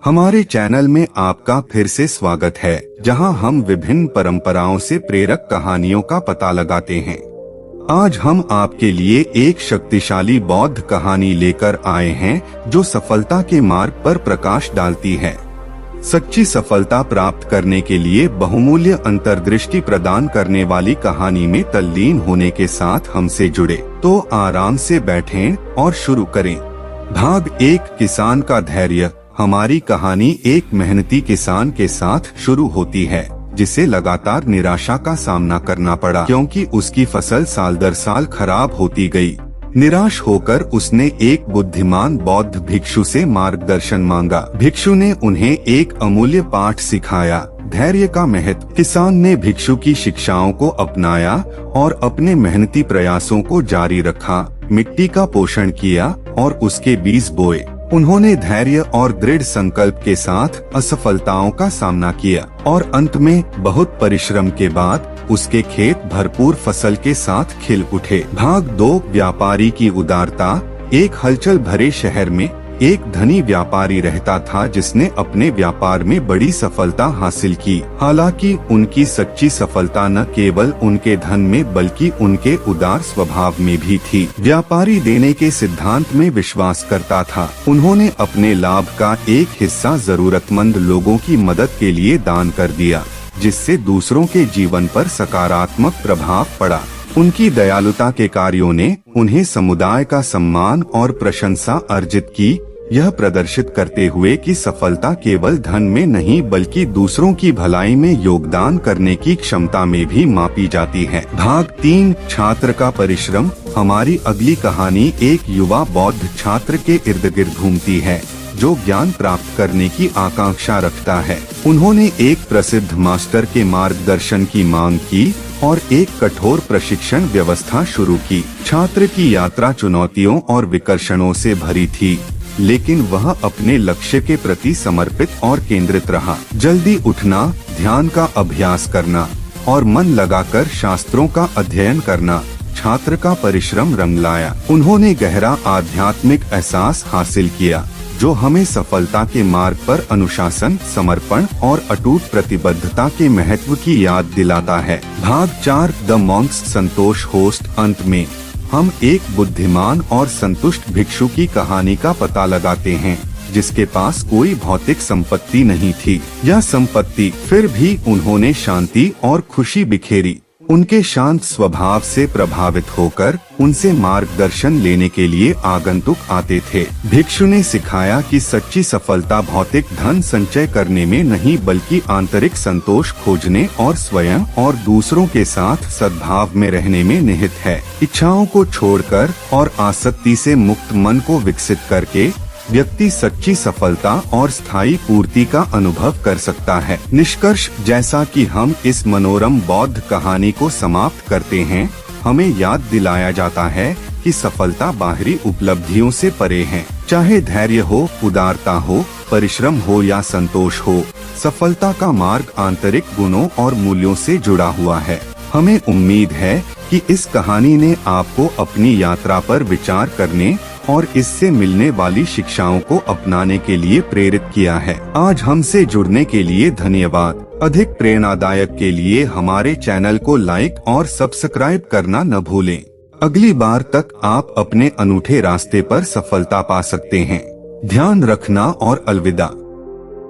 हमारे चैनल में आपका फिर से स्वागत है, जहां हम विभिन्न परंपराओं से प्रेरक कहानियों का पता लगाते हैं। आज हम आपके लिए एक शक्तिशाली बौद्ध कहानी लेकर आए हैं जो सफलता के मार्ग पर प्रकाश डालती है। सच्ची सफलता प्राप्त करने के लिए बहुमूल्य अंतर्दृष्टि प्रदान करने वाली कहानी में तल्लीन होने के साथ हमसे जुड़े तो आराम से बैठें और शुरू करें। भाग 1, किसान का धैर्य। हमारी कहानी एक मेहनती किसान के साथ शुरू होती है जिसे लगातार निराशा का सामना करना पड़ा क्योंकि उसकी फसल साल दर साल खराब होती गई। निराश होकर उसने एक बुद्धिमान बौद्ध भिक्षु से मार्गदर्शन मांगा। भिक्षु ने उन्हें एक अमूल्य पाठ सिखाया, धैर्य का महत्व। किसान ने भिक्षु की शिक्षाओं को अपनाया और अपने मेहनती प्रयासों को जारी रखा, मिट्टी का पोषण किया और उसके बीज बोए। उन्होंने धैर्य और दृढ़ संकल्प के साथ असफलताओं का सामना किया और अंत में बहुत परिश्रम के बाद उसके खेत भरपूर फसल के साथ खिल उठे। भाग 2, व्यापारी की उदारता। एक हलचल भरे शहर में एक धनी व्यापारी रहता था जिसने अपने व्यापार में बड़ी सफलता हासिल की। हालांकि उनकी सच्ची सफलता न केवल उनके धन में बल्कि उनके उदार स्वभाव में भी थी। व्यापारी देने के सिद्धांत में विश्वास करता था। उन्होंने अपने लाभ का एक हिस्सा जरूरतमंद लोगों की मदद के लिए दान कर दिया, जिससे दूसरों के जीवन पर सकारात्मक प्रभाव पड़ा। उनकी दयालुता के कार्यों ने उन्हें समुदाय का सम्मान और प्रशंसा अर्जित की, यह प्रदर्शित करते हुए कि सफलता केवल धन में नहीं बल्कि दूसरों की भलाई में योगदान करने की क्षमता में भी मापी जाती है। भाग 3, छात्र का परिश्रम। हमारी अगली कहानी एक युवा बौद्ध छात्र के इर्द गिर्द घूमती है जो ज्ञान प्राप्त करने की आकांक्षा रखता है। उन्होंने एक प्रसिद्ध मास्टर के मार्गदर्शन की मांग की और एक कठोर प्रशिक्षण व्यवस्था शुरू की। छात्र की यात्रा चुनौतियों और विकर्षणों से भरी थी, लेकिन वह अपने लक्ष्य के प्रति समर्पित और केंद्रित रहा। जल्दी उठना, ध्यान का अभ्यास करना और मन लगाकर शास्त्रों का अध्ययन करना छात्र का परिश्रम रंग लाया। उन्होंने गहरा आध्यात्मिक एहसास हासिल किया जो हमें सफलता के मार्ग पर अनुशासन, समर्पण और अटूट प्रतिबद्धता के महत्व की याद दिलाता है। भाग 4, द मॉन्क्स, संतोष होस्ट। अंत में हम एक बुद्धिमान और संतुष्ट भिक्षु की कहानी का पता लगाते हैं जिसके पास कोई भौतिक संपत्ति नहीं थी। यह संपत्ति फिर भी उन्होंने शांति और खुशी बिखेरी। उनके शांत स्वभाव से प्रभावित होकर उनसे मार्गदर्शन लेने के लिए आगंतुक आते थे। भिक्षु ने सिखाया कि सच्ची सफलता भौतिक धन संचय करने में नहीं बल्कि आंतरिक संतोष खोजने और स्वयं और दूसरों के साथ सद्भाव में रहने में निहित है। इच्छाओं को छोड़कर और आसक्ति से मुक्त मन को विकसित करके व्यक्ति सच्ची सफलता और स्थायी पूर्ति का अनुभव कर सकता है। निष्कर्ष, जैसा कि हम इस मनोरम बौद्ध कहानी को समाप्त करते हैं, हमें याद दिलाया जाता है कि सफलता बाहरी उपलब्धियों से परे है। चाहे धैर्य हो, उदारता हो, परिश्रम हो या संतोष हो, सफलता का मार्ग आंतरिक गुणों और मूल्यों से जुड़ा हुआ है। हमें उम्मीद है कि इस कहानी ने आपको अपनी यात्रा पर विचार करने और इससे मिलने वाली शिक्षाओं को अपनाने के लिए प्रेरित किया है। आज हमसे जुड़ने के लिए धन्यवाद। अधिक प्रेरणादायक के लिए हमारे चैनल को लाइक और सब्सक्राइब करना न भूलें। अगली बार तक आप अपने अनूठे रास्ते पर सफलता पा सकते हैं। ध्यान रखना और अलविदा।